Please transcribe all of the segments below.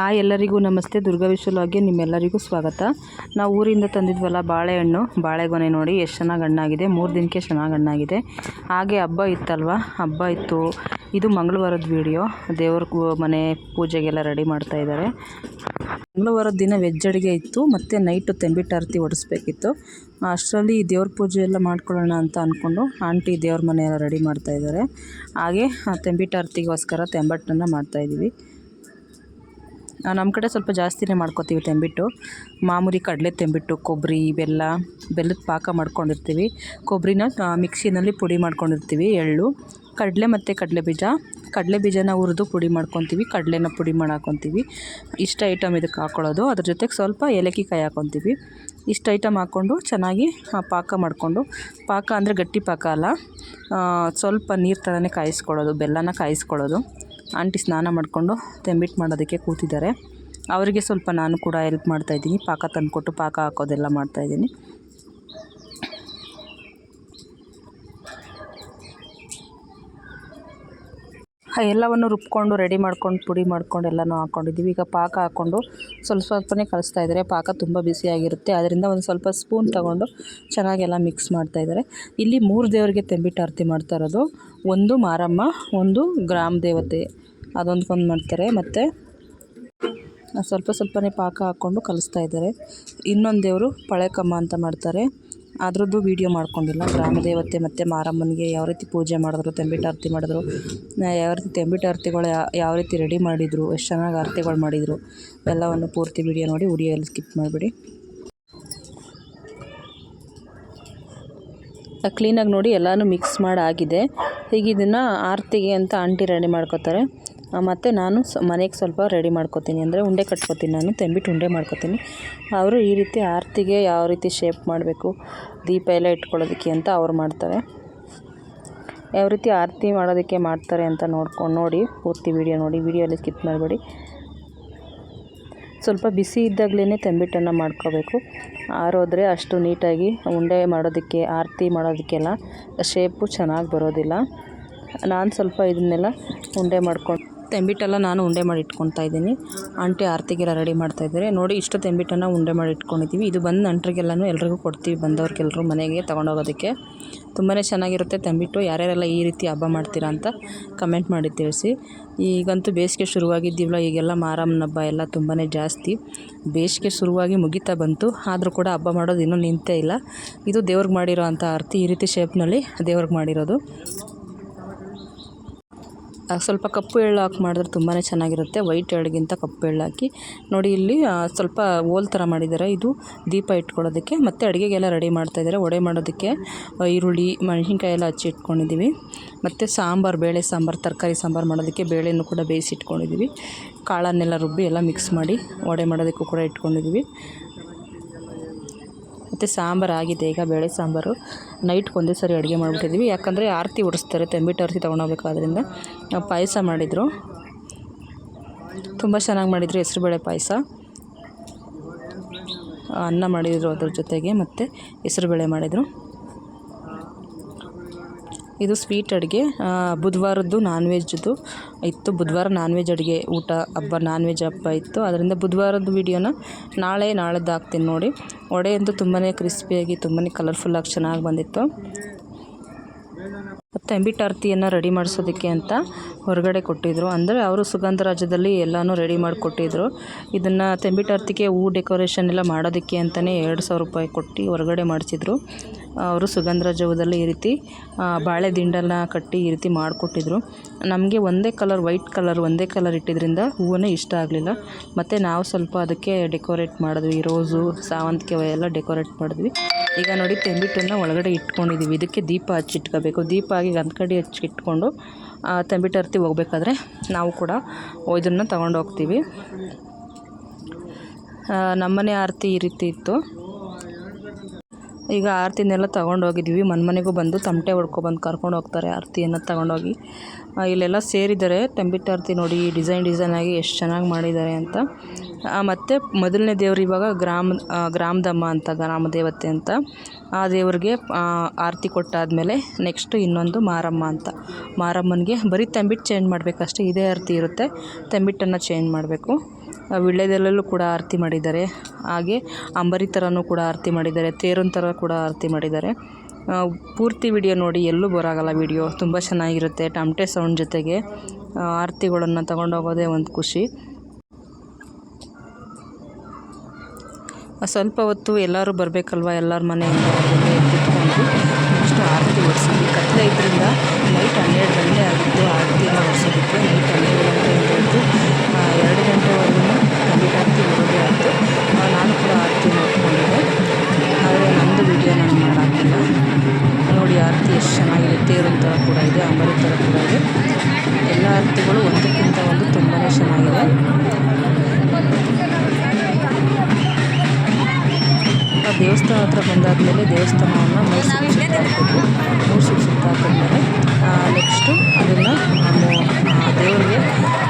Hi ಎಲ್ಲರಿಗೂ ನಮಸ್ತೆ. ದುರ್ಗಾ ವಿಶ್ವಲಾಗ್ಗೆ ನಿಮ್ಮೆಲ್ಲರಿಗೂ ಸ್ವಾಗತ. ನಾವು ಊರಿಂದ ತಂದಿದ್ವಲ್ಲ ಬಾಳೆಹಣ್ಣು, ಬಾಳೆಗೊನೆ ನೋಡಿ ಎಷ್ಟು ಚೆನ್ನಾಗಿ ಹಣ್ಣಾಗಿದೆ. 3 ದಿನಕ್ಕೆ ಚೆನ್ನಾಗಿ ಹಣ್ಣಾಗಿದೆ. ಹಾಗೆ ಹಬ್ಬ ಇತ್ತಲ್ವ, ಹಬ್ಬ ಇತ್ತು. ಇದು ಮಂಗಳವಾರದ ವಿಡಿಯೋ. ದೇವ್ರ ಮನೆ ಪೂಜೆಗೆಲ್ಲ ರೆಡಿ ಮಾಡ್ತಾ ಇದ್ದಾರೆ. ಮಂಗಳವಾರದ ದಿನ ವೆಜ್ ಅಡುಗೆ ಇತ್ತು, ಮತ್ತು ನೈಟು ತೆಂಬಿಟ್ಟಾರತಿ ಹೊಡಿಸ್ಬೇಕಿತ್ತು. ಅಷ್ಟರಲ್ಲಿ ದೇವ್ರ ಪೂಜೆ ಎಲ್ಲ ಮಾಡ್ಕೊಳ್ಳೋಣ ಅಂತ ಅಂದ್ಕೊಂಡು ಆಂಟಿ ದೇವ್ರ ಮನೆ ಎಲ್ಲ ರೆಡಿ ಮಾಡ್ತಾ ಇದ್ದಾರೆ. ಹಾಗೆ ತೆಂಬಿಟ್ಟಾರತಿಗೋಸ್ಕರ ತೆಂಬಟ್ಟನ್ನು ಮಾಡ್ತಾಯಿದ್ದೀವಿ. ನಮ್ಮ ಕಡೆ ಸ್ವಲ್ಪ ಜಾಸ್ತಿನೇ ಮಾಡ್ಕೋತೀವಿ ತೆಂಬಿಟ್ಟು. ಮಾಮೂಲಿ ಕಡಲೆ ತೆಂಬಿಟ್ಟು, ಕೊಬ್ಬರಿ, ಬೆಲ್ಲದ ಪಾಕ ಮಾಡ್ಕೊಂಡಿರ್ತೀವಿ. ಕೊಬ್ಬರಿನ ಮಿಕ್ಸಿನಲ್ಲಿ ಪುಡಿ ಮಾಡ್ಕೊಂಡಿರ್ತೀವಿ. ಎಳ್ಳು, ಕಡಲೆ ಮತ್ತು ಕಡಲೆ ಬೀಜನ ಹುರಿದು ಪುಡಿ ಮಾಡ್ಕೊತೀವಿ. ಕಡಲೆನ ಪುಡಿ ಮಾಡಿ ಹಾಕ್ಕೊತೀವಿ. ಇಷ್ಟು ಐಟಮ್ ಇದಕ್ಕೆ ಹಾಕ್ಕೊಳ್ಳೋದು. ಅದ್ರ ಜೊತೆಗೆ ಸ್ವಲ್ಪ ಏಲಕ್ಕಿ ಕಾಯಿ ಹಾಕ್ಕೊತೀವಿ. ಇಷ್ಟು ಐಟಮ್ ಹಾಕ್ಕೊಂಡು ಚೆನ್ನಾಗಿ ಪಾಕ ಮಾಡಿಕೊಂಡು, ಪಾಕ ಅಂದರೆ ಗಟ್ಟಿ ಪಾಕ ಅಲ್ಲ, ಸ್ವಲ್ಪ ನೀರು ಥರನೇ ಕಾಯಿಸ್ಕೊಳ್ಳೋದು, ಬೆಲ್ಲನ ಕಾಯಿಸ್ಕೊಳ್ಳೋದು. ಆಂಟಿ ಸ್ನಾನ ಮಾಡಿಕೊಂಡು ತೆಂಬಿಟ್ಟು ಮಾಡೋದಕ್ಕೆ ಕೂತಿದ್ದಾರೆ. ಅವರಿಗೆ ಸ್ವಲ್ಪ ನಾನು ಕೂಡ ಹೆಲ್ಪ್ ಮಾಡ್ತಾಯಿದ್ದೀನಿ. ಪಾಕ ತಂದುಕೊಟ್ಟು ಪಾಕ ಹಾಕೋದೆಲ್ಲ ಮಾಡ್ತಾಯಿದ್ದೀನಿ. ಎಲ್ಲವನ್ನು ರುಬ್ಕೊಂಡು ರೆಡಿ ಮಾಡ್ಕೊಂಡು ಪುಡಿ ಮಾಡ್ಕೊಂಡು ಎಲ್ಲನೂ ಹಾಕ್ಕೊಂಡಿದ್ದೀವಿ. ಈಗ ಪಾಕ ಹಾಕ್ಕೊಂಡು ಸ್ವಲ್ಪನೇ ಕಲಿಸ್ತಾ ಇದ್ದಾರೆ. ಪಾಕ ತುಂಬ ಬಿಸಿಯಾಗಿರುತ್ತೆ, ಅದರಿಂದ ಒಂದು ಸ್ವಲ್ಪ ಸ್ಪೂನ್ ತೊಗೊಂಡು ಚೆನ್ನಾಗೆಲ್ಲ ಮಿಕ್ಸ್ ಮಾಡ್ತಾಯಿದ್ದಾರೆ. ಇಲ್ಲಿ 3 ದೇವರಿಗೆ ತೆಂಬಿಟ್ಟು ಆರತಿ ಮಾಡ್ತಾ ಇರೋದು. ಒಂದು ಮಾರಮ್ಮ, ಒಂದು ಗ್ರಾಮ ದೇವತೆ, ಅದೊಂದ್ಕೊಂಡು ಮಾಡ್ತಾರೆ. ಮತ್ತು ಸ್ವಲ್ಪನೇ ಪಾಕ ಹಾಕ್ಕೊಂಡು ಕಲಿಸ್ತಾ ಇದ್ದಾರೆ. ಇನ್ನೊಂದು ದೇವರು ಪಳೆಕಮ್ಮ ಅಂತ ಮಾಡ್ತಾರೆ. ಅದರದ್ದು ವೀಡಿಯೋ ಮಾಡ್ಕೊಂಡಿಲ್ಲ. ಗ್ರಾಮ ದೇವತೆ ಮತ್ತು ಮಾರಮ್ಮನಿಗೆ ಯಾವ ರೀತಿ ಪೂಜೆ ಮಾಡಿದ್ರು, ತೆಂಬಿಟ್ಟು ಆರತಿ ಮಾಡಿದ್ರು, ಯಾವ ರೀತಿ ತೆಂಬಿಟ್ಟು ಆರತಿಗಳು ಯಾವ ರೀತಿ ರೆಡಿ ಮಾಡಿದರು, ಎಷ್ಟು ಚೆನ್ನಾಗಿ ಆರತಿಗಳು ಮಾಡಿದರು, ಎಲ್ಲವನ್ನು ಪೂರ್ತಿ ವೀಡಿಯೋ ನೋಡಿ. ವಿಡಿಯೋಲ್ಲಿ ಸ್ಕಿಪ್ ಮಾಡಿಬಿಡಿ. ಕ್ಲೀನಾಗಿ ನೋಡಿ ಎಲ್ಲನೂ ಮಿಕ್ಸ್ ಮಾಡಿ ಆಗಿದೆ. ಹೀಗೆ ಇದನ್ನು ಆರತಿಗೆ ಅಂತ ಆಂಟಿ ರೆಡಿ ಮಾಡ್ಕೋತಾರೆ. ಮತ್ತು ನಾನು ಮನೆಗೆ ಸ್ವಲ್ಪ ರೆಡಿ ಮಾಡ್ಕೋತೀನಿ, ಅಂದರೆ ಉಂಡೆ ಕಟ್ಕೋತೀನಿ. ನಾನು ತೆಂಬಿಟ್ಟು ಉಂಡೆ ಮಾಡ್ಕೋತೀನಿ. ಅವರು ಈ ರೀತಿ ಆರತಿಗೆ ಯಾವ ರೀತಿ ಶೇಪ್ ಮಾಡಬೇಕು, ದೀಪ ಎಲ್ಲ ಇಟ್ಕೊಳ್ಳೋದಕ್ಕೆ ಅಂತ ಅವ್ರು ಮಾಡ್ತಾರೆ. ಯಾವ ರೀತಿ ಆರತಿ ಮಾಡೋದಕ್ಕೆ ಮಾಡ್ತಾರೆ ಅಂತ ನೋಡಿ ಪೂರ್ತಿ ವೀಡಿಯೋ ನೋಡಿ. ವೀಡಿಯೋಲ್ಲಿ ಸ್ಕಿಪ್ ಮಾಡಬೇಡಿ. ಸ್ವಲ್ಪ ಬಿಸಿ ಇದ್ದಾಗಲೇ ತೆಂಬಿಟ್ಟನ್ನು ಮಾಡ್ಕೋಬೇಕು. ಆರೋದ್ರೆ ಅಷ್ಟು ನೀಟಾಗಿ ಉಂಡೆ ಮಾಡೋದಕ್ಕೆ, ಆರತಿ ಮಾಡೋದಕ್ಕೆಲ್ಲ ಶೇಪು ಚೆನ್ನಾಗಿ ಬರೋದಿಲ್ಲ. ನಾನು ಸ್ವಲ್ಪ ಇದನ್ನೆಲ್ಲ ಉಂಡೆ ಮಾಡ್ಕೊಂಡು ತೆಂಬಿಟ್ಟೆಲ್ಲ ನಾನು ಉಂಡೆ ಮಾಡಿ ಇಟ್ಕೊತಾ ಇದ್ದೀನಿ. ಆಂಟಿ ಆರತಿಗೆಲ್ಲ ರೆಡಿ ಮಾಡ್ತಾಯಿದ್ದಾರೆ ನೋಡಿ. ಇಷ್ಟು ತೆಂಬಿಟ್ಟನ್ನು ಉಂಡೆ ಮಾಡಿ ಇಟ್ಕೊಂಡಿದ್ದೀವಿ. ಇದು ಬಂದು ನಂಟರಿಗೆಲ್ಲನೂ ಎಲ್ರಿಗೂ ಕೊಡ್ತೀವಿ, ಬಂದವ್ರಿಗೆಲ್ಲರೂ ಮನೆಗೆ ತೊಗೊಂಡೋಗೋದಕ್ಕೆ. ತುಂಬಾ ಚೆನ್ನಾಗಿರುತ್ತೆ ತೆಂಬಿಟ್ಟು. ಯಾರ್ಯಾರೆಲ್ಲ ಈ ರೀತಿ ಹಬ್ಬ ಮಾಡ್ತೀರಾ ಅಂತ ಕಮೆಂಟ್ ಮಾಡಿ ತಿಳಿಸಿ. ಈಗಂತೂ ಬೇಸಿಗೆ ಶುರುವಾಗಿದ್ದೀವಲ್ಲ, ಈಗೆಲ್ಲ ಮಾರಮ್ಮನ ಹಬ್ಬ ಎಲ್ಲ ತುಂಬಾ ಜಾಸ್ತಿ. ಬೇಸಿಗೆ ಶುರುವಾಗಿ ಮುಗಿತಾ ಬಂತು, ಆದರೂ ಕೂಡ ಹಬ್ಬ ಮಾಡೋದು ಇನ್ನೂ ನಿಂತೇ ಇಲ್ಲ. ಇದು ದೇವ್ರಿಗೆ ಮಾಡಿರೋ ಅಂಥ ಆರತಿ, ಈ ರೀತಿ ಶೇಪ್ನಲ್ಲಿ ದೇವ್ರಿಗೆ ಮಾಡಿರೋದು. ಸ್ವಲ್ಪ ಕಪ್ಪು ಎಳ್ಳು ಹಾಕಿ ಮಾಡಿದ್ರೆ ತುಂಬಾ ಚೆನ್ನಾಗಿರುತ್ತೆ. ವೈಟ್ ಎಳ್ಳಿಗಿಂತ ಕಪ್ಪು ಎಳ್ಳು ಹಾಕಿ ನೋಡಿ. ಇಲ್ಲಿ ಸ್ವಲ್ಪ ಓಲ್ ಥರ ಮಾಡಿದ್ದಾರೆ. ಇದು ದೀಪ ಇಟ್ಕೊಳ್ಳೋದಕ್ಕೆ. ಮತ್ತು ಅಡುಗೆಗೆಲ್ಲ ರೆಡಿ ಮಾಡ್ತಾಯಿದ್ದಾರೆ. ವಡೆ ಮಾಡೋದಕ್ಕೆ ಈರುಳ್ಳಿ, ಮೆಣಸಿನ್ಕಾಯಿ ಎಲ್ಲ ಹಚ್ಚಿ ಇಟ್ಕೊಂಡಿದ್ದೀವಿ. ಮತ್ತು ಸಾಂಬಾರು, ಬೇಳೆ ಸಾಂಬಾರು, ತರಕಾರಿ ಸಾಂಬಾರು ಮಾಡೋದಕ್ಕೆ ಬೇಳೆನೂ ಕೂಡ ಬೇಯಿಸಿ ಇಟ್ಕೊಂಡಿದ್ದೀವಿ. ಕಾಳನ್ನೆಲ್ಲ ರುಬ್ಬಿ ಎಲ್ಲ ಮಿಕ್ಸ್ ಮಾಡಿ ವಡೆ ಮಾಡೋದಕ್ಕೂ ಕೂಡ ಇಟ್ಕೊಂಡಿದ್ದೀವಿ. ಮತ್ತು ಸಾಂಬಾರು ಆಗಿದೆ. ಈಗ ಬೇಳೆ ಸಾಂಬಾರು ನೈಟ್ಗೆ ಒಂದೇ ಸರಿ ಅಡುಗೆ ಮಾಡಿಬಿಟ್ಟಿದ್ದೀವಿ. ಯಾಕಂದರೆ ಆರತಿ ಹೊಡಿಸ್ತಾರೆ, ತೆಂಬಿಟ್ಟು ಆರತಿ ತೊಗೊಂಡೋಗ್ಬೇಕಾದ್ರಿಂದ. ಪಾಯಸ ಮಾಡಿದರು, ತುಂಬ ಚೆನ್ನಾಗಿ ಮಾಡಿದರು. ಹೆಸರುಬೇಳೆ ಪಾಯಸ, ಅನ್ನ ಮಾಡಿದರು ಅದ್ರ ಜೊತೆಗೆ, ಮತ್ತು ಹೆಸರುಬೇಳೆ ಮಾಡಿದರು. ಇದು ಸ್ವೀಟ್ ಅಡುಗೆ. ಬುಧವಾರದ್ದು ನಾನ್ ವೆಜ್ದು ಇತ್ತು. ಬುಧವಾರ ನಾನ್ ವೆಜ್ ಅಡುಗೆ ಊಟ ಹಬ್ಬ, ನಾನ್ ವೆಜ್ ಹಬ್ಬ ಇತ್ತು. ಅದರಿಂದ ಬುಧವಾರದ್ದು ವೀಡಿಯೋನ ನಾಳೆದ್ದು ಹಾಕ್ತೀನಿ ನೋಡಿ. ವಡೆ ಅಂತೂ ತುಂಬಾ ಕ್ರಿಸ್ಪಿಯಾಗಿ, ತುಂಬಾ ಕಲರ್ಫುಲ್ಲಾಗಿ ಚೆನ್ನಾಗಿ ಬಂದಿತ್ತು. ತೆಂಬಿಟ್ಟು ಆರತಿಯನ್ನು ರೆಡಿ ಮಾಡಿಸೋದಕ್ಕೆ ಅಂತ ಹೊರಗಡೆ ಕೊಟ್ಟಿದ್ದರು. ಅಂದರೆ ಅವರು ಸುಗಂಧರಾಜದಲ್ಲಿ ಎಲ್ಲನೂ ರೆಡಿ ಮಾಡಿಕೊಟ್ಟಿದ್ರು. ಇದನ್ನು ತೆಂಬಿಟ್ಟು ಆರತಿಗೆ ಹೂ ಡೆಕೋರೇಷನ್ ಎಲ್ಲ ಮಾಡೋದಕ್ಕೆ ಅಂತಲೇ 2,000 ರೂಪಾಯಿ ಕೊಟ್ಟು ಹೊರಗಡೆ ಮಾಡಿಸಿದ್ರು. ಅವರು ಸುಗಂಧರಾಜದಲ್ಲಿ ಈ ರೀತಿ ಬಾಳೆ ದಿಂಡನ್ನು ಕಟ್ಟಿ ಈ ರೀತಿ ಮಾಡಿಕೊಟ್ಟಿದ್ರು. ನಮಗೆ ಒಂದೇ ಕಲರ್, ವೈಟ್ ಕಲರ್ ಒಂದೇ ಕಲರ್ ಇಟ್ಟಿದ್ದರಿಂದ ಹೂವನ್ನೇ ಇಷ್ಟ ಆಗಲಿಲ್ಲ. ಮತ್ತು ನಾವು ಸ್ವಲ್ಪ ಅದಕ್ಕೆ ಡೆಕೋರೇಟ್ ಮಾಡಿದ್ವಿ. ರೋಸು, ಸಾವಂತಿಗೆ ಎಲ್ಲ ಡೆಕೋರೇಟ್ ಮಾಡಿದ್ವಿ. ಈಗ ನೋಡಿ ತೆಂಬಿಟ್ಟನ್ನು ಒಳಗಡೆ ಇಟ್ಕೊಂಡಿದ್ದೀವಿ. ಇದಕ್ಕೆ ದೀಪ ಹಚ್ಚಿಟ್ಕೋಬೇಕು. ದೀಪ ಆಗಿ ಗಂಧಕಡ್ಡಿ ಹಚ್ಚಿಟ್ಕೊಂಡು ತೆಂಬಿಟ್ಟು ಆರತಿ ಹೋಗ್ಬೇಕಾದ್ರೆ ನಾವು ಕೂಡ ಇದನ್ನು ತಗೊಂಡು ಹೋಗ್ತೀವಿ. ನಮ್ಮನೆ ಆರತಿ ಈ ರೀತಿ ಇತ್ತು. ಈಗ ಆರತಿನೆಲ್ಲ ತೊಗೊಂಡೋಗಿದ್ವಿ. ಮನೆಗೂ ಬಂದು ತಮಟೆ ಹೊಡ್ಕೊಬಂದು ಕರ್ಕೊಂಡು ಹೋಗ್ತಾರೆ ಆರತಿಯನ್ನು ತಗೊಂಡೋಗಿ. ಇಲ್ಲೆಲ್ಲ ಸೇರಿದ್ದಾರೆ. ತೆಂಬಿಟ್ಟು ಆರತಿ ನೋಡಿ ಡಿಸೈನಾಗಿ ಎಷ್ಟು ಚೆನ್ನಾಗಿ ಮಾಡಿದ್ದಾರೆ ಅಂತ. ಮತ್ತು ಮೊದಲನೇ ದೇವರು ಇವಾಗ ಗ್ರಾಮದಮ್ಮ ಅಂತ, ಗ್ರಾಮ ದೇವತೆ ಅಂತ. ಆ ದೇವ್ರಿಗೆ ಆರತಿ ಕೊಟ್ಟಾದಮೇಲೆ ನೆಕ್ಸ್ಟು ಇನ್ನೊಂದು ಮಾರಮ್ಮ ಅಂತ. ಮಾರಮ್ಮನಿಗೆ ಬರೀ ತೆಂಬಿಟ್ಟು ಚೇಂಜ್ ಮಾಡಬೇಕಷ್ಟೇ. ಇದೇ ಆರತಿ ಇರುತ್ತೆ, ತೆಂಬಿಟ್ಟನ್ನು ಚೇಂಜ್ ಮಾಡಬೇಕು. ವೀಳ್ಯದೆಲೆಯಲ್ಲೂ ಕೂಡ ಆರತಿ ಮಾಡಿದ್ದಾರೆ. ಹಾಗೆ ಅಂಬರಿ ಥರನೂ ಕೂಡ ಆರತಿ ಮಾಡಿದ್ದಾರೆ, ತೇರಿನ ಥರ ಕೂಡ ಆರತಿ ಮಾಡಿದ್ದಾರೆ. ಪೂರ್ತಿ ವಿಡಿಯೋ ನೋಡಿ, ಎಲ್ಲೂ ಬರೋಗಲ್ಲ ವಿಡಿಯೋ, ತುಂಬ ಚೆನ್ನಾಗಿರುತ್ತೆ. ಟಮಟೆ ಸೌಂಡ್ ಜೊತೆಗೆ ಆರತಿಗಳನ್ನು ತಗೊಂಡೋಗೋದೇ ಒಂದು ಖುಷಿ. ಸ್ವಲ್ಪ ಹೊತ್ತು ಎಲ್ಲರೂ ಬರಬೇಕಲ್ವ, ಎಲ್ಲರ ಮನೆಯಿಂದ ಕುತ್ಕೊಂಡು ನೆಕ್ಸ್ಟ್ ಆರತಿ ಓಡಿಸಿದ್ವಿ. ಕತ್ತಲೆ ಇದರಿಂದ ನೈಟ್ 12 ಗಂಟೆ ಆಗಿತ್ತು ಆರತಿನ ಓಡಿಸೋದಕ್ಕೆ. ನೈಟ್ 12 ಗಂಟೆಯಿಂದ ಇದ್ದು 2 ಗಂಟೆವರೆಗೂ ಕಂಪ್ಲೀಟ್ ಆರತಿ ಬರೋದೇ ಆಯಿತು. ನಾನು ಕೂಡ ಆರತಿ ನೋಡ್ಕೊಂಡಿದ್ದೆ, ಆದರೆ ನಮ್ಮದು ವಿಡಿಯೋ ನಾನು ಮಾಡೋಕ್ಕಿಲ್ಲ. ನೋಡಿ ಆರತಿ ಎಷ್ಟು ಚೆನ್ನಾಗಿದೆ, ತೇರಿನ ಥರ ಕೂಡ ಇದೆ, ಅಂಬರಿ ಥರ ಕೂಡ ಇದೆ. ಎಲ್ಲ ಆರತಿಗಳು ಒಂದಕ್ಕಿಂತ ಒಂದು ತುಂಬಾ ಚೆನ್ನಾಗಿದೆ. ದೇವಸ್ಥಾನ ಹತ್ರ ಬಂದಾದಮೇಲೆ ದೇವಸ್ಥಾನವನ್ನು 3 ಸುತ್ತು ಸುತ್ತಾಡಬೇಕು. 3 ಸುತ್ತು ಸುತ್ತಾದ್ಮೇಲೆ ನೆಕ್ಸ್ಟು ಅದನ್ನು ದೇವರಿಗೆ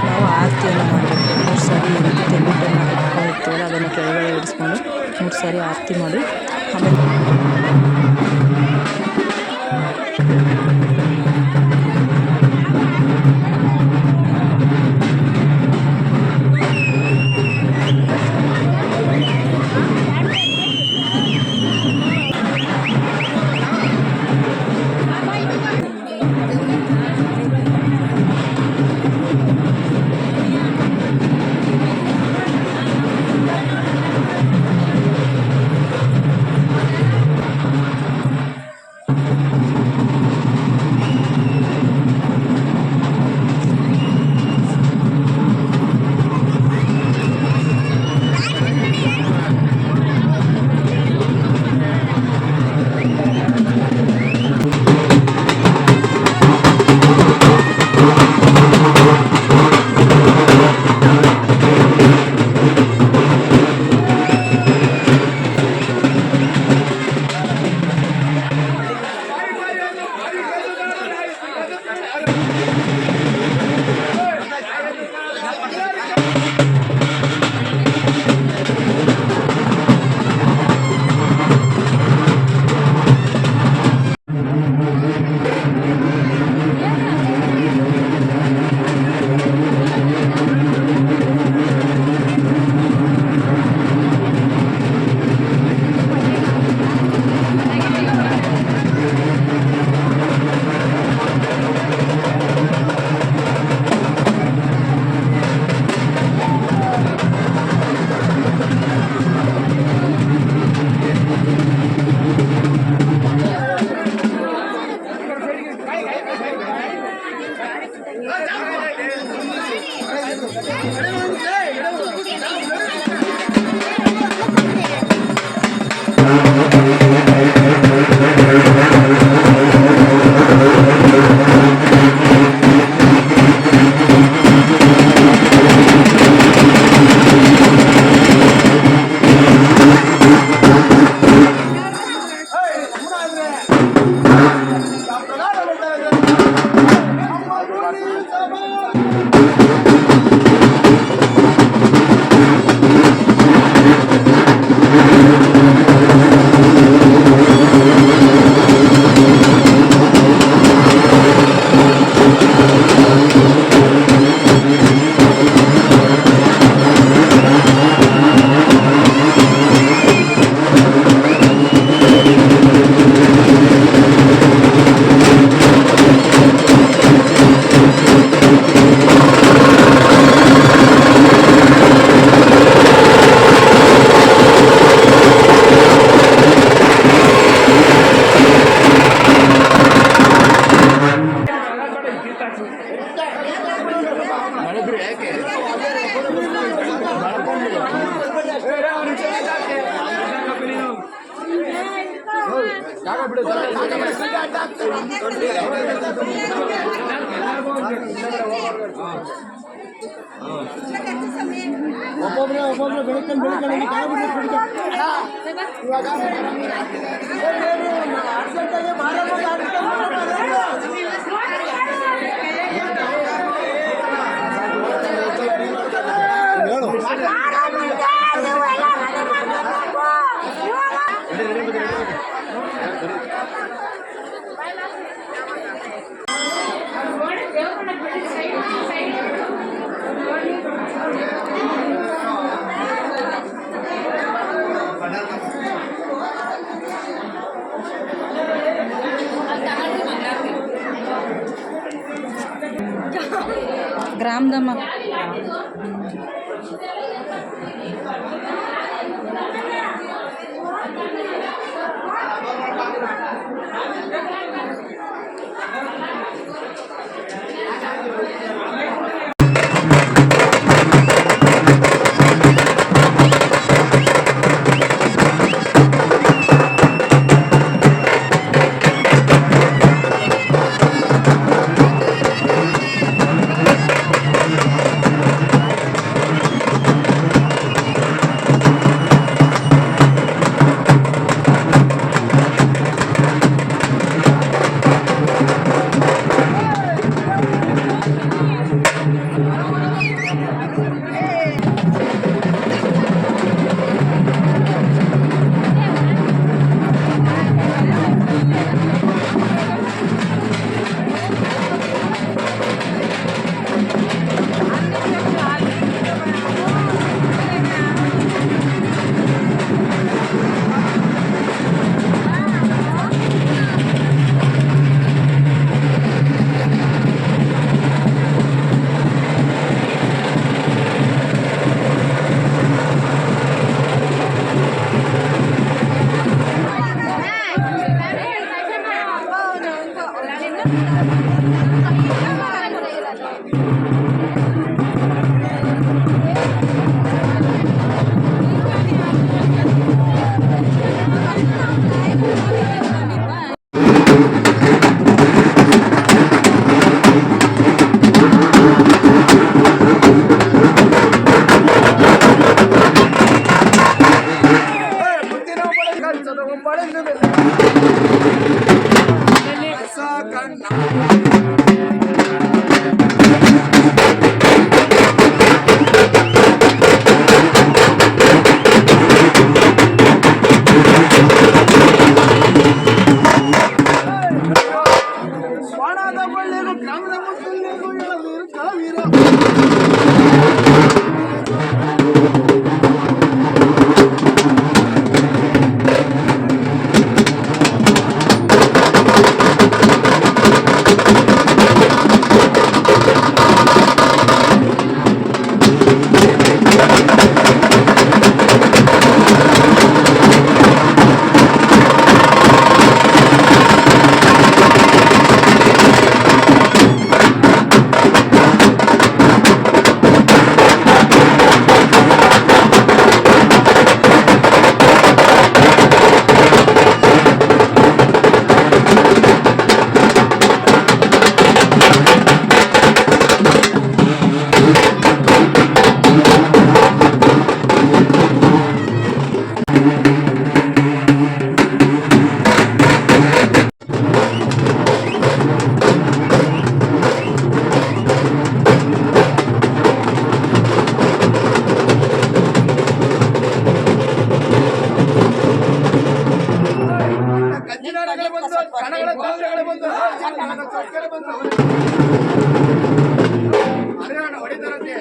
ನಾವು ಆರತಿಯನ್ನು ಮಾಡಬೇಕು. 3 ಸಾರಿ ಈ ರೀತಿ ತೆಂಗುಟ್ಟನ್ನು ಇಟ್ಕೊಂಡಿರ್ತೀವಲ್ಲ, ಅದನ್ನು ಕೆಳಗಡೆ ಇಡಿಸ್ಕೊಂಡು 3 ಸಾರಿ ಆರತಿ ಮಾಡಿ ಆಮೇಲೆ ಒಬ್ಬೊಬ್ರೆ ಬೆಳಕಲ್ಲಿ ಇವಾಗ ನಮ್ದಮ್ಮ. ಹೊಡೆದರಂತೆ